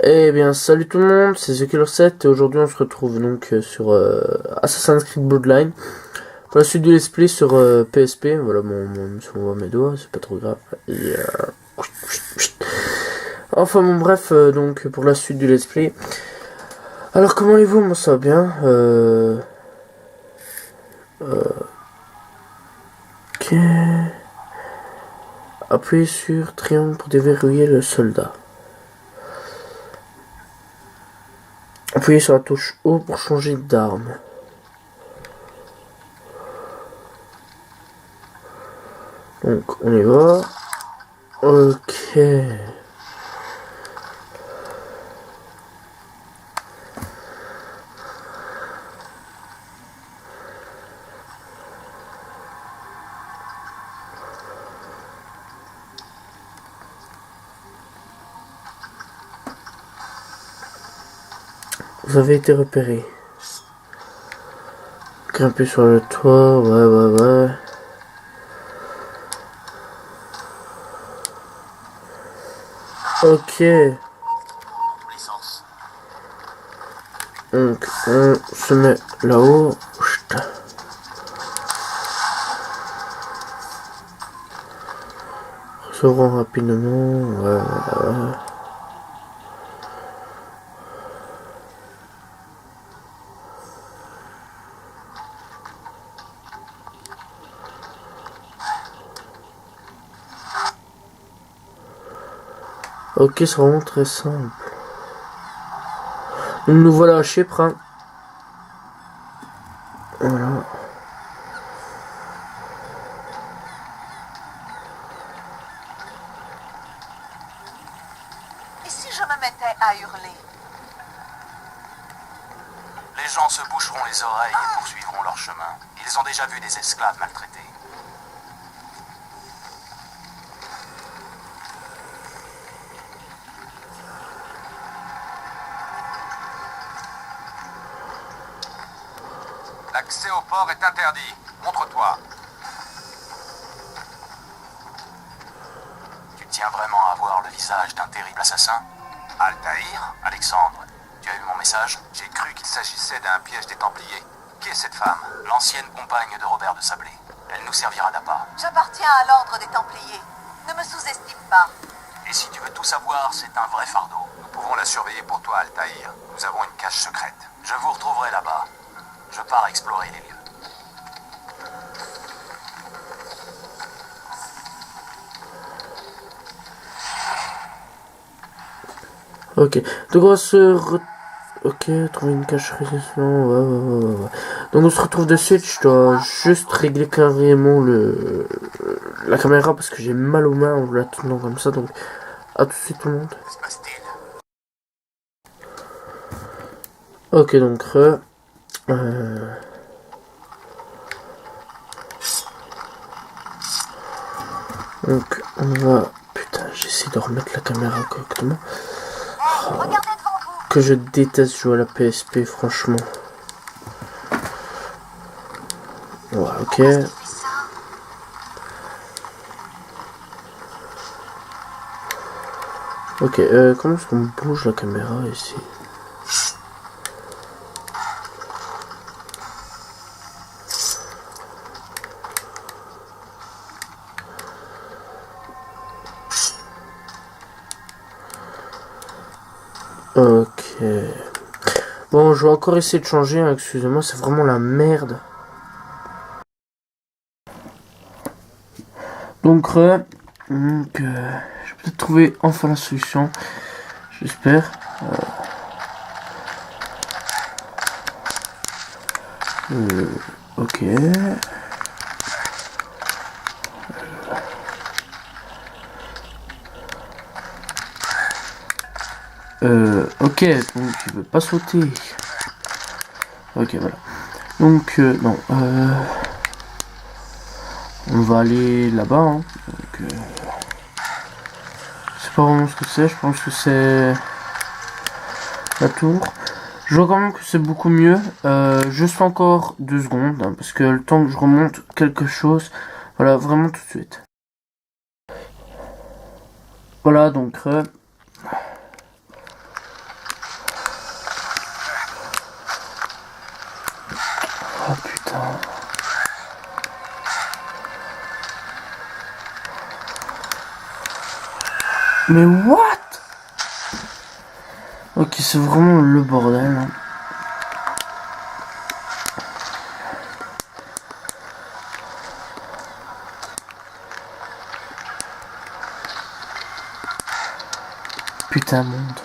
Eh bien, salut tout le monde, c'est TheKiller7 et aujourd'hui on se retrouve donc sur Assassin's Creed Bloodline pour la suite du let's play sur PSP. Voilà, si on voit mes doigts, c'est pas trop grave. Et, enfin bon, bref, donc pour la suite du let's play. Alors, comment allez-vous? Moi ça va bien. Ok. Appuyez sur triangle pour déverrouiller le soldat. Appuyez sur la touche O pour changer d'arme. Donc on y va. Ok. Vous avez été repéré. Grimper sur le toit, ouais. Ok. Donc, on se met là-haut. Restaurant rapidement, ouais. Ok, c'est vraiment très simple. Donc nous voilà à Chypre. Voilà. Et si je me mettais à hurler? Les gens se boucheront les oreilles et poursuivront leur chemin. Ils ont déjà vu des esclaves maltraités. L'accès au port est interdit. Montre-toi. Tu tiens vraiment à voir le visage d'un terrible assassin? Altaïr, Alexandre, tu as eu mon message? J'ai cru qu'il s'agissait d'un piège des Templiers. Qui est cette femme? L'ancienne compagne de Robert de Sablé. Elle nous servira d'appât. J'appartiens à l'ordre des Templiers. Ne me sous-estime pas. Et si tu veux tout savoir, c'est un vrai fardeau. Nous pouvons la surveiller pour toi, Altaïr. Nous avons une cache secrète. Je vous retrouverai là-bas. Je pars explorer les lieux. Ok. Donc on va se... Ok, trouver une cache résistante. Ouais. Donc on se retrouve de suite. Je dois juste régler carrément la caméra parce que j'ai mal aux mains en la tenant comme ça. Donc à tout de suite tout le monde. Que se passe-t-il? Ok, donc donc on va... Putain, j'essaie de remettre la caméra correctement. Hey, regardez devant vous. Que je déteste jouer à la PSP, franchement. Ouais, ok. Pourquoi est-ce qu'il fait ça? Ok, comment est-ce qu'on bouge la caméra ici? Ok. Bon, je vais encore essayer de changer, hein, excusez-moi, c'est vraiment la merde. Donc, je vais peut-être trouver enfin la solution. J'espère. Ok. Ok, donc il veut pas sauter. Ok, voilà. Donc, non. On va aller là-bas. Hein. Donc, je sais pas vraiment ce que c'est. Je pense que c'est la tour. Je vois quand même que c'est beaucoup mieux. Juste encore 2 secondes. Hein, parce que le temps que je remonte quelque chose. Voilà, vraiment tout de suite. Voilà, donc... Mais what? Ok, c'est vraiment le bordel. Hein. Putain, monde.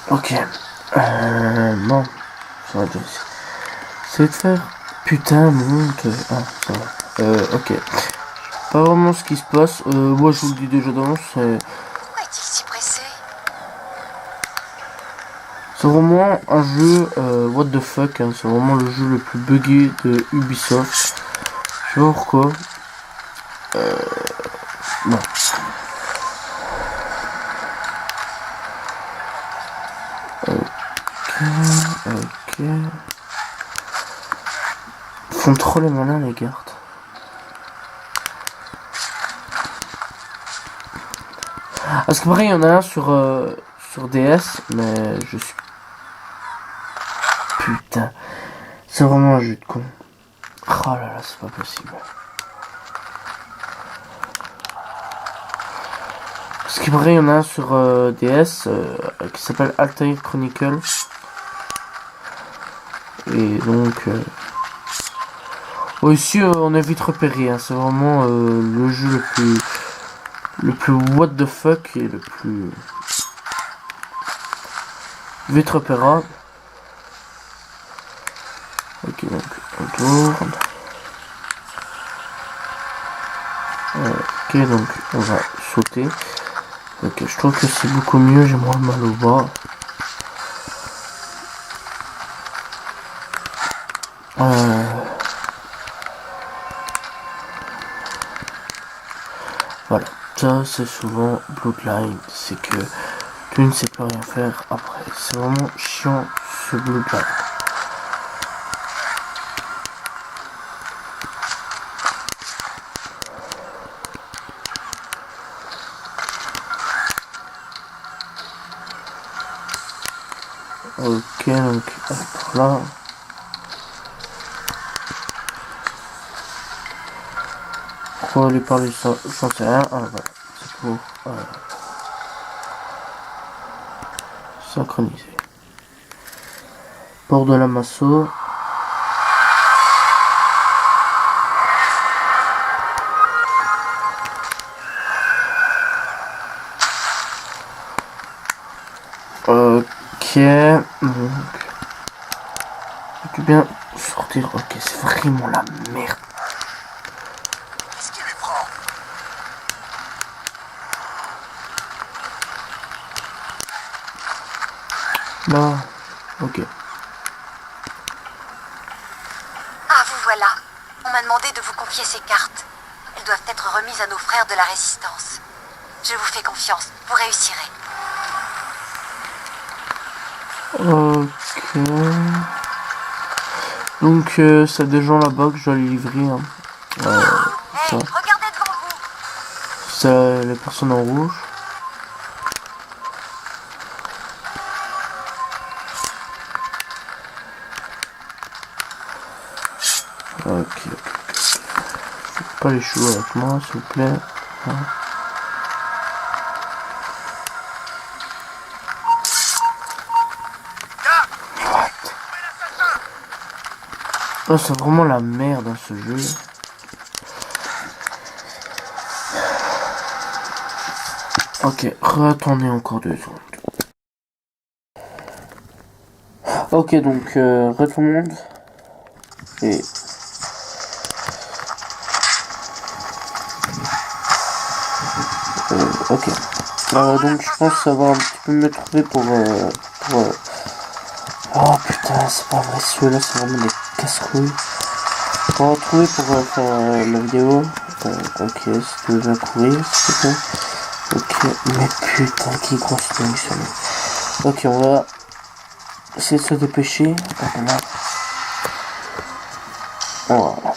Ok. Bon. Ça va déjà. C'est de faire. Putain, monde. Ah, ça va. Ok. Pas vraiment ce qui se passe. Moi, je vous le dis déjà d'avance. Pourquoi est-il si pressé? C'est vraiment un jeu. What the fuck. Hein, c'est vraiment le jeu le plus buggé de Ubisoft. Je sais pas pourquoi. Bon. Ok. Ils font trop les malins, les gardes. Parce que pareil, il y en a un sur DS, mais je suis... Putain. C'est vraiment un jeu de con. Oh là là, c'est pas possible. Parce que pareil, il y en a un sur DS qui s'appelle Altair Chronicle. Et donc... ici, on est vite repéré. Hein. C'est vraiment le jeu le plus what the fuck et le plus vite repérable. Ok, donc on tourne. Ok, donc on va sauter. Ok, je trouve que c'est beaucoup mieux. J'ai moins mal au bas. Voilà. Ça, c'est souvent Bloodline. C'est que tu ne sais plus rien faire après. C'est vraiment chiant ce Bloodline. Ok, donc hop là. Pour aller parler sans rien. Ah, voilà. C'est pour synchroniser. Port de la Masso. Ok. Donc. Peux-tu bien sortir? Ok, c'est vraiment la merde. Qu'est-ce qui lui prend? Là. Ok. Ah, vous voilà. On m'a demandé de vous confier ces cartes. Elles doivent être remises à nos frères de la Résistance. Je vous fais confiance. Vous réussirez. Ok. Donc, c'est des gens là-bas que je dois les livrer. Hein. Hey, Ça. regardez devant vous. C'est les personnes en rouge. Ok. Faites pas les choux avec moi, s'il vous plaît. Hein. Oh, c'est vraiment la merde dans ce jeu. Ok, retournez encore 2 secondes. Ok, donc tout le monde. Et ok. Donc je pense savoir un petit peu me trouver pour oh putain, c'est pas vrai, ceux-là c'est vraiment des casse-couilles. Pour retrouver pour faire la vidéo. Ok, si tu veux bien courir, s'il te plaît. Ok, mais putain, qui grosse dingue sur nous. Ok, on va essayer de se dépêcher. Voilà. Voilà.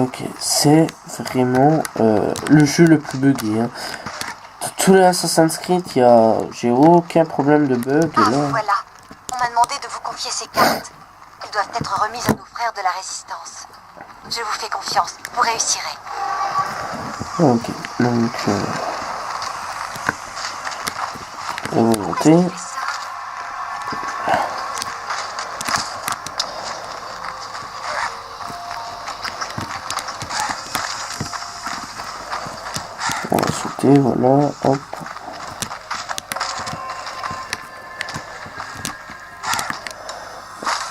Ok, c'est vraiment le jeu le plus buggé. Hein. Tous les Assassin's Creed, j'ai aucun problème de bug. Ah, Et là... voilà. m'a demandé de vous confier ces cartes. Elles doivent être remises à nos frères de la Résistance. Je vous fais confiance, vous réussirez. Ok, donc... on va monter. On va sauter, voilà, hop.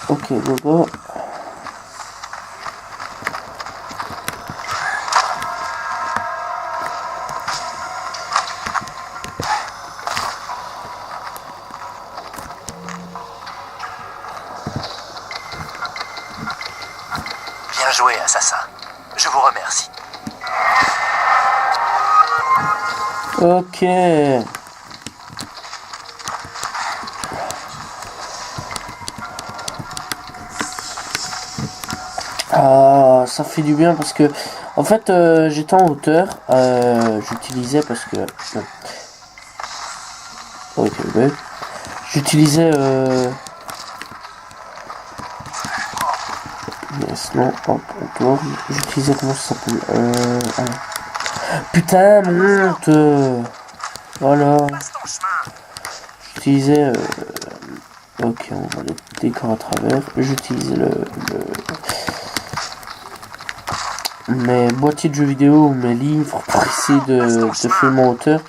Ok, go. Bien joué, assassin. Je vous remercie. Ok. Ah, ça fait du bien parce que, en fait, j'étais en hauteur. J'utilisais parce que... non. Ok, ouais. J'utilisais... Yes, non, hop, on tourne. J'utilisais, comment ça s'appelle putain, monte. Voilà. J'utilisais... ok, on va les décors à travers. J'utilise mes boîtiers de jeux vidéo, mes livres pour essayer de filmer en hauteur.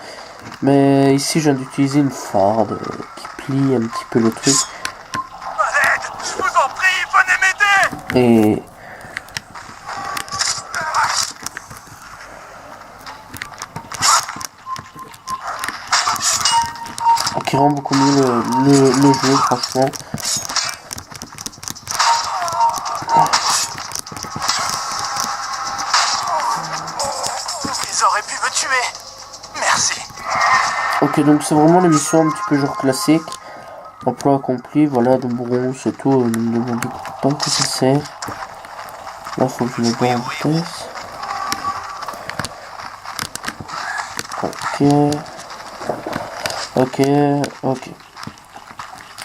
Mais ici, je viens d'utiliser une farde qui plie un petit peu le truc. Je vous en prie, venez m'aider! Et... qui rend beaucoup mieux le jeu, franchement. Ils auraient pu me tuer. Merci. Ok, donc c'est vraiment l'émission un petit peu genre classique. Emploi accompli, voilà, de bourron, c'est tout. Ne me demandez pas que ça sert. Là, faut que je le mette en vitesse. Ok. Ok.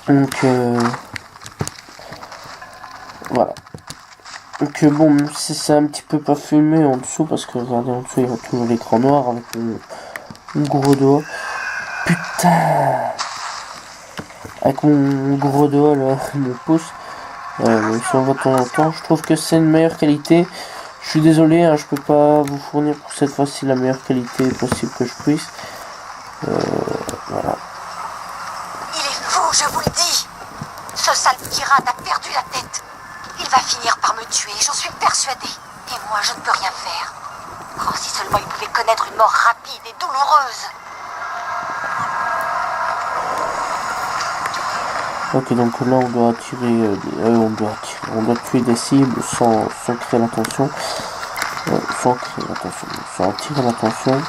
Donc, voilà. Donc, bon, même si c'est un petit peu pas filmé en dessous, parce que regardez en dessous, il y a toujours l'écran noir avec mon gros doigt. Putain! Avec mon gros doigt, là, mon pouce. Si on voit de temps en temps, je trouve que c'est une meilleure qualité. Je suis désolé, hein, je peux pas vous fournir pour cette fois-ci la meilleure qualité possible que je puisse. Voilà. Il est fou, je vous le dis. Ce sale pirate a perdu la tête. Il va finir par me tuer, j'en suis persuadée. Et moi, je ne peux rien faire. Oh, si seulement il pouvait connaître une mort rapide et douloureuse. Ok, donc là on doit attirer, on doit tuer des cibles sans créer l'attention, sans attirer l'attention.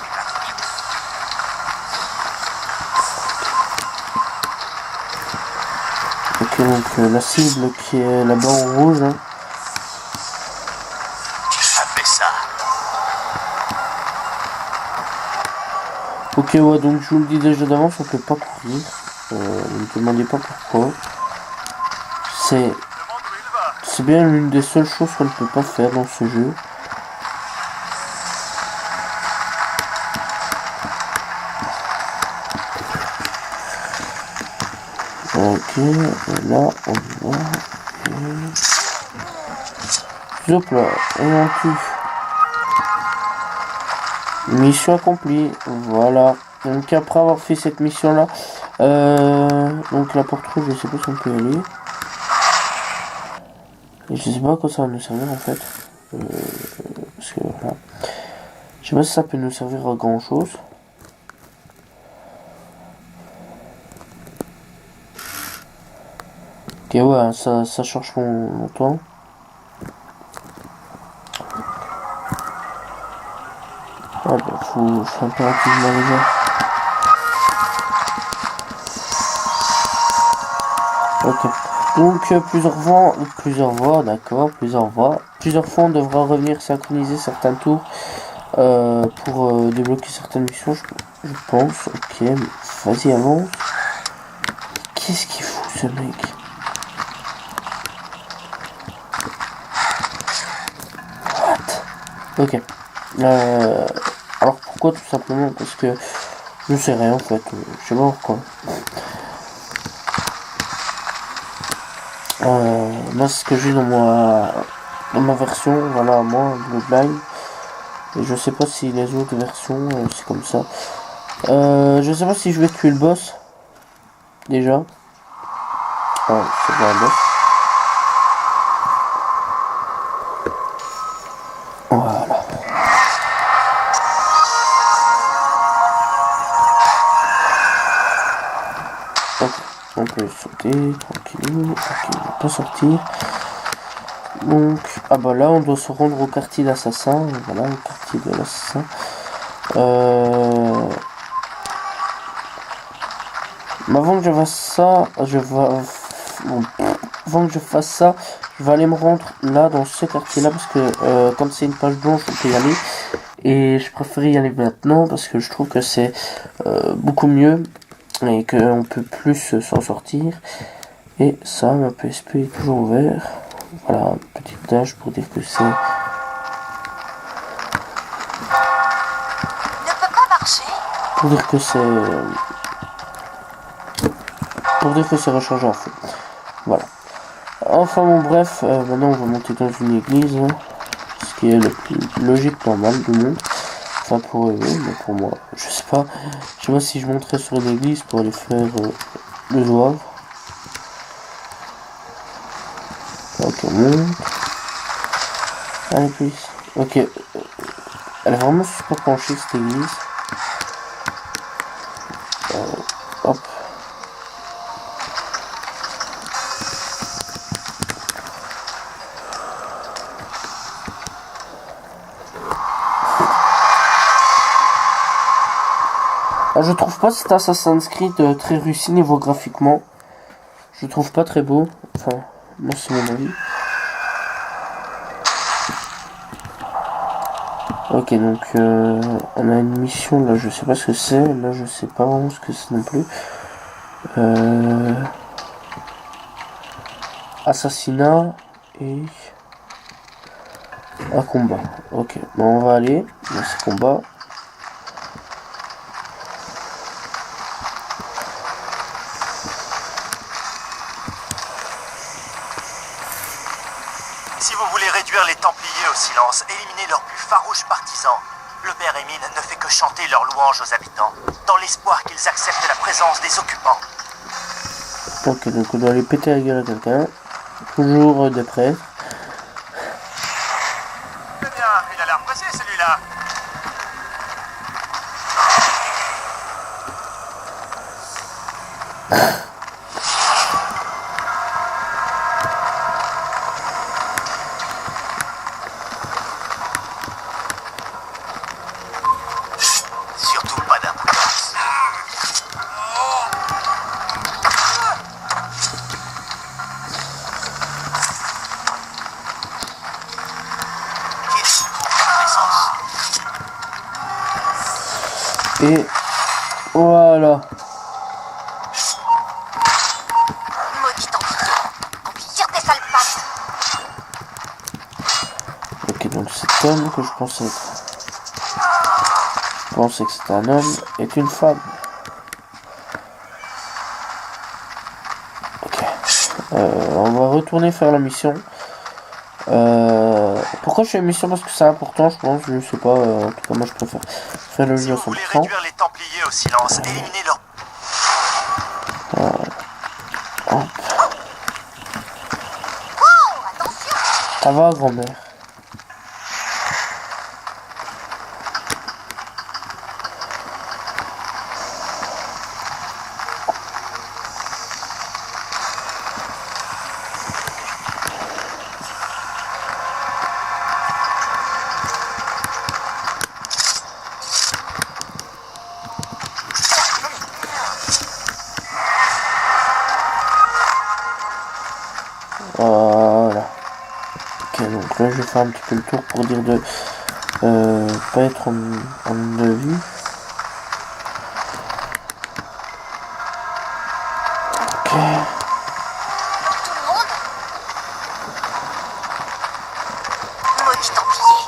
Ok, donc la cible qui est là-bas en rouge. Hein. Ça. Ok, ouais, donc je vous le dis déjà d'avance, on peut pas courir. Ne me demandez pas pourquoi. C'est bien l'une des seules choses qu'on ne peut pas faire dans ce jeu. Ok, et là on va. Hop là, et on tue. Mission accomplie, voilà. Donc après avoir fait cette mission là, donc la porte rouge, je sais pas si on peut y aller. Et je sais pas à quoi ça va nous servir en fait. Parce que voilà. Je sais pas si ça peut nous servir à grand chose. Ok, ouais, ça charge longtemps. Ah bah faut faire impérativement les gars. Ok. Donc plusieurs fois on devra revenir synchroniser certains tours pour débloquer certaines missions, je pense. Ok, vas-y avance. Qu'est-ce qu'il fout ce mec? Ok. Alors pourquoi? Tout simplement parce que je sais rien en fait. Je sais pas pourquoi. Moi c'est ce que j'ai dans ma version, voilà, moi, Bloodline. Et je sais pas si les autres versions c'est comme ça. Je sais pas si je vais tuer le boss. Déjà. Ah, c'est pas un boss. Voilà. Ok, on peut sauter, tranquille. Ok, on va pas sortir. Donc, ah bah là, on doit se rendre au quartier d'assassin. Voilà, le quartier de l'assassin. Mais avant que je fasse ça, avant que je fasse ça, je vais aller me rendre là, dans ce quartier-là, parce que comme c'est une page blanche, on peut y aller. Et je préfère y aller maintenant, parce que je trouve que c'est beaucoup mieux, et qu'on peut plus s'en sortir. Et ça, ma PSP est toujours ouvert. Voilà, petite tâche pour dire que c'est... Ne peut pas marcher. Pour dire que c'est... Pour dire que c'est rechargé en fait. Voilà. Enfin bon bref, maintenant on va monter dans une église. Hein, ce qui est le plus logique normal du monde. Enfin pour eux, mais pour moi, je sais pas. Je sais pas si je monterai sur une église pour aller faire le zouave. Ok, on monte. Allez plus. Ok. Elle est vraiment super penchée cette église. Hop. Je trouve pas cet Assassin's Creed très réussi niveau graphiquement. Je trouve pas très beau. Enfin, moi c'est mon avis. Ok, donc on a une mission là, je sais pas ce que c'est. Là, je sais pas vraiment ce que c'est non plus. Assassinat et un combat. Ok, bon, on va aller dans ce combat. Si vous voulez réduire les Templiers au silence, éliminer leurs plus farouches partisans, le père Émile ne fait que chanter leurs louanges aux habitants, dans l'espoir qu'ils acceptent la présence des occupants. Ok, donc on doit aller péter la gueule à quelqu'un. Toujours de près. Eh bien, il a l'air pressé celui-là. Surtout pas d'imprudence. Et voilà. Maudit Templier. Tire tes sales pattes. Ok, donc cet homme que je pensais être... Je pensais que c'était un homme est une femme. Ok. On va retourner faire la mission. Pourquoi je fais une mission? Parce que c'est important, je pense. Je sais pas. En tout cas, moi, je préfère faire le Si jeu à vous voulez 100%. réduire les Templiers au silence, éliminer leurs... Oh, attention. Ça va, grand-mère? Voilà. Ok, donc là je vais faire un petit peu le tour pour dire de pas être en de vue. Ok. Tout le monde. Maudit Templier.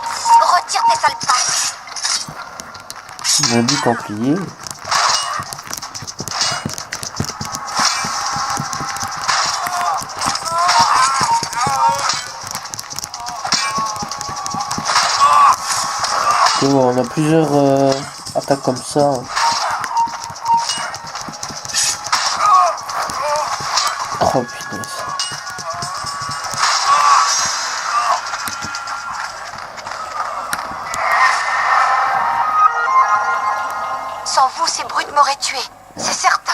Retire tes sales pattes. On dit Templier. Ok, bon, on a plusieurs attaques comme ça. Oh putain. Sans vous, ces brutes m'auraient tué. C'est certain.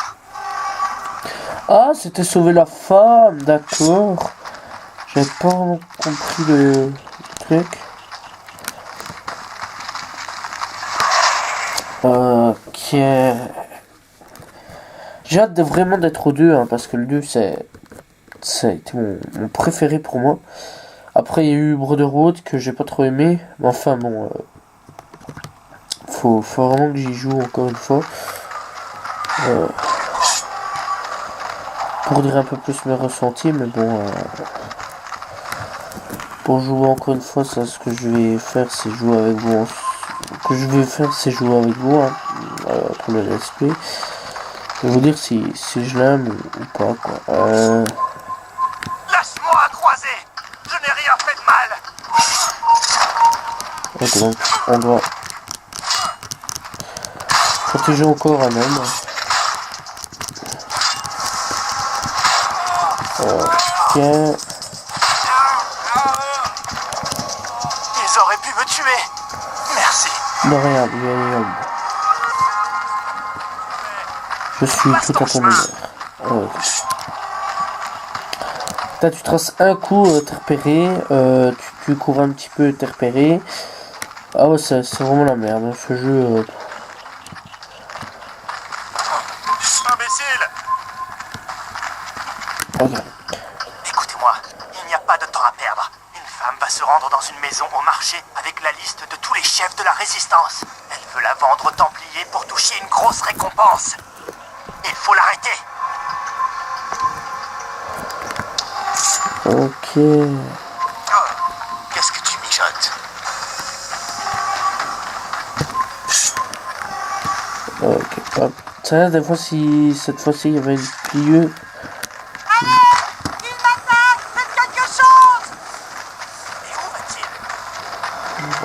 Ah, c'était sauver la femme, d'accord. J'avais pas vraiment compris le truc. Ok. J'ai hâte vraiment d'être au 2, hein, parce que le 2, ça a été mon préféré pour moi. Après, il y a eu Brotherhood que j'ai pas trop aimé. Mais enfin, bon. Faut vraiment que j'y joue encore une fois. Pour dire un peu plus mes ressentis, mais bon. Pour jouer encore une fois, ça, ce que je vais faire, c'est jouer avec vous. C'est jouer avec vous, hein, pour le respect. Je vais vous dire si je l'aime ou pas, quoi. Laisse-moi à croiser. Je n'ai rien fait de mal. Ok, donc on doit protéger encore un homme. Ok. Ils auraient pu me tuer. Merci. De rien, William. Je suis tout à ton honneur. Ok. Là, tu traces un coup, t'es repéré. Tu cours un petit peu, t'es repéré. Ah ouais, c'est vraiment la merde, hein, ce jeu. Imbécile. Ok. Écoutez-moi, il n'y a pas de temps à perdre. Une femme va se rendre dans une maison au marché avec la liste de tous les chefs de la résistance. Elle veut la vendre aux Templiers pour toucher une grosse récompense. Il faut l'arrêter. Ok. Qu'est-ce que tu mijotes? Ok, hop. Ça, des fois, si cette fois-ci il y avait une plieux. Il m'attaque. Faites quelque chose. Et où va-t-il?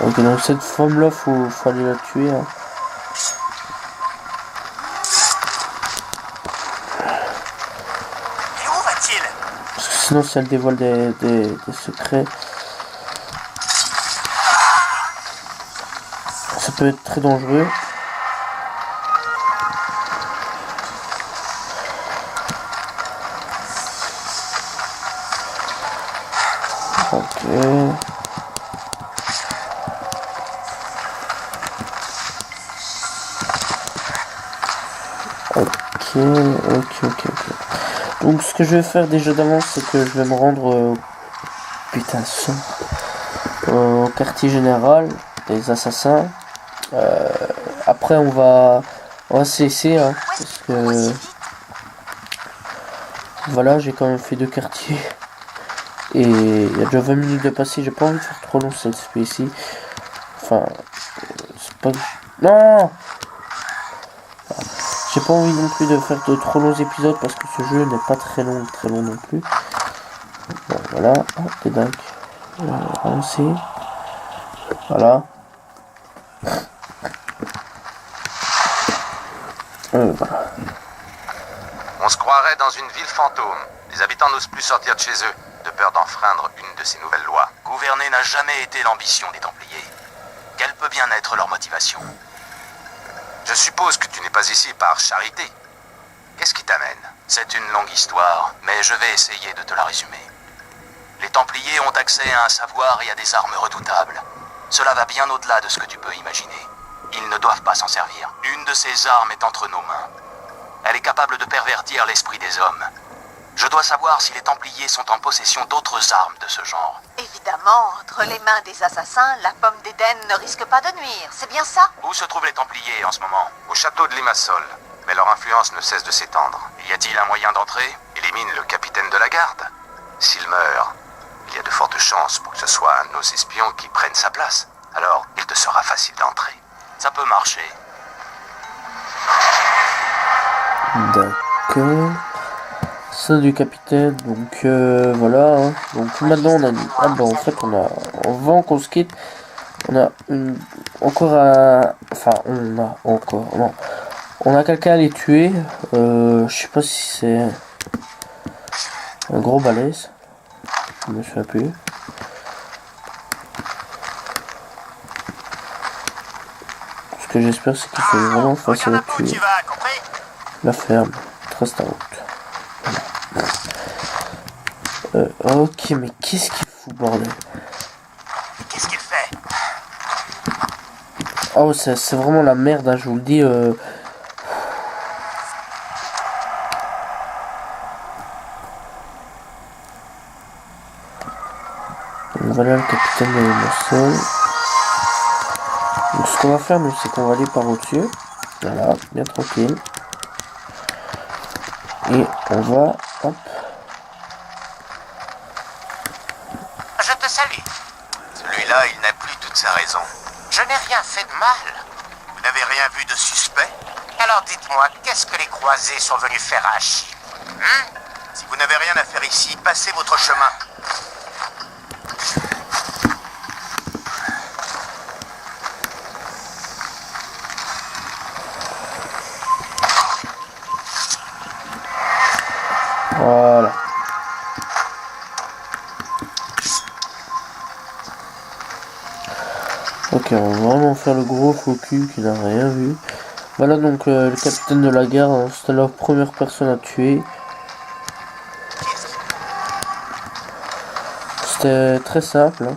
Ok, donc cette femme-là, faut aller la tuer. Hein. Et où va-t-il? Parce que sinon, si elle dévoile des secrets, ça peut être très dangereux. Ok. Ok. Donc ce que je vais faire déjà d'avance, c'est que je vais me rendre putain ça, au quartier général des assassins. Après on va cesser, hein, parce que voilà, j'ai quand même fait 2 quartiers et il y a déjà 20 minutes de passé. J'ai pas envie de faire trop long cette SP ici. Enfin, c'est pas... Non, j'ai pas envie non plus de faire de trop longs épisodes parce que ce jeu n'est pas très long non plus. Bon, voilà, t'es dingue. Avancer. Voilà. Voilà. On se croirait dans une ville fantôme. Les habitants n'osent plus sortir de chez eux, de peur d'enfreindre une de ces nouvelles lois. Gouverner n'a jamais été l'ambition des Templiers. Quelle peut bien être leur motivation? Je suppose que tu n'es pas ici par charité. Qu'est-ce qui t'amène? C'est une longue histoire, mais je vais essayer de te la résumer. Les Templiers ont accès à un savoir et à des armes redoutables. Cela va bien au-delà de ce que tu peux imaginer. Ils ne doivent pas s'en servir. Une de ces armes est entre nos mains. Elle est capable de pervertir l'esprit des hommes. Je dois savoir si les Templiers sont en possession d'autres armes de ce genre. Évidemment, entre les mains des assassins, la pomme d'Éden ne risque pas de nuire. C'est bien ça? Où se trouvent les Templiers en ce moment? Au château de Limassol. Mais leur influence ne cesse de s'étendre. Y a-t-il un moyen d'entrer? Élimine le capitaine de la garde. S'il meurt, il y a de fortes chances pour que ce soit un de nos espions qui prenne sa place. Alors, il te sera facile d'entrer. Ça peut marcher. D'accord. Ça du capitaine, donc voilà. Hein. Donc maintenant on a dit, ah bah en fait avant qu'on se quitte, on a encore à, enfin on a encore, non, on a quelqu'un à les tuer. Je sais pas si c'est un gros balèze, je me souviens plus. Ce que j'espère c'est qu'il faut vraiment facile à tuer. La ferme, trace ta route. Ok, mais qu'est-ce qu'il fout, bordel? Qu'est-ce qu'il fait? Oh, c'est vraiment la merde, hein, je vous le dis. Voilà le capitaine de l'émotion. Donc ce qu'on va faire, nous, c'est qu'on va aller par au-dessus. Voilà, bien tranquille. Et on va... Hop. Je te salue. Celui-là, il n'a plus toute sa raison. Je n'ai rien fait de mal. Vous n'avez rien vu de suspect? Alors dites-moi, qu'est-ce que les croisés sont venus faire à Chypre? Si vous n'avez rien à faire ici, passez votre chemin. Voilà. Ok, on va vraiment faire le gros faux cul qui n'a rien vu. Voilà donc le capitaine de la gare, hein, c'était la première personne à tuer. C'était très simple hein,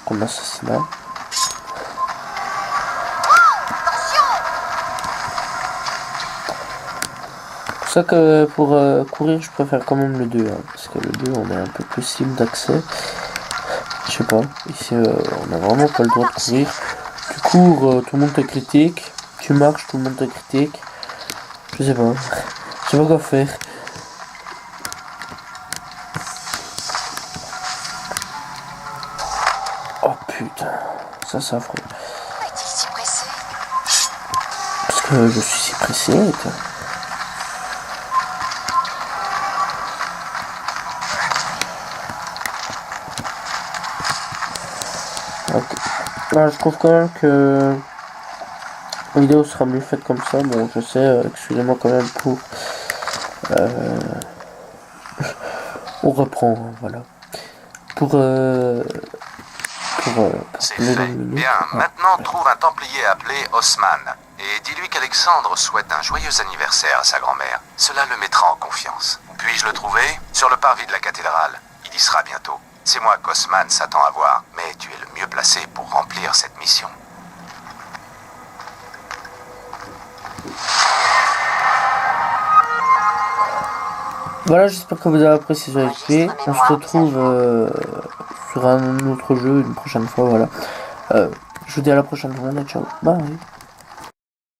comme assassinat. C'est pour ça que pour courir je préfère quand même le 2 hein, parce que le 2 on est un peu plus cible d'accès. Je sais pas, ici on a vraiment pas le droit de courir. Tu cours, tout le monde te critique. Tu marches, tout le monde te critique. Je sais pas. Je sais pas quoi faire. Oh putain, ça c'est affreux. Pourquoi est-il si pressé? Parce que je suis si pressé. Toi. Okay. Ah, je trouve quand même que la vidéo sera mieux faite comme ça. Bon, je sais, excusez-moi quand même pour... on reprend, hein, voilà. C'est fait. Bien, maintenant trouve un templier appelé Osman. Et dis-lui qu'Alexandre souhaite un joyeux anniversaire à sa grand-mère. Cela le mettra en confiance. Puis-je le trouver? Sur le parvis de la cathédrale. Il y sera bientôt. C'est moi qu'Osman s'attend à voir, mais tu es le mieux placé pour remplir cette mission. Voilà, j'espère que vous avez apprécié ce SP. On se retrouve sur un autre jeu une prochaine fois, voilà. Je vous dis à la prochaine journée, ciao, bye.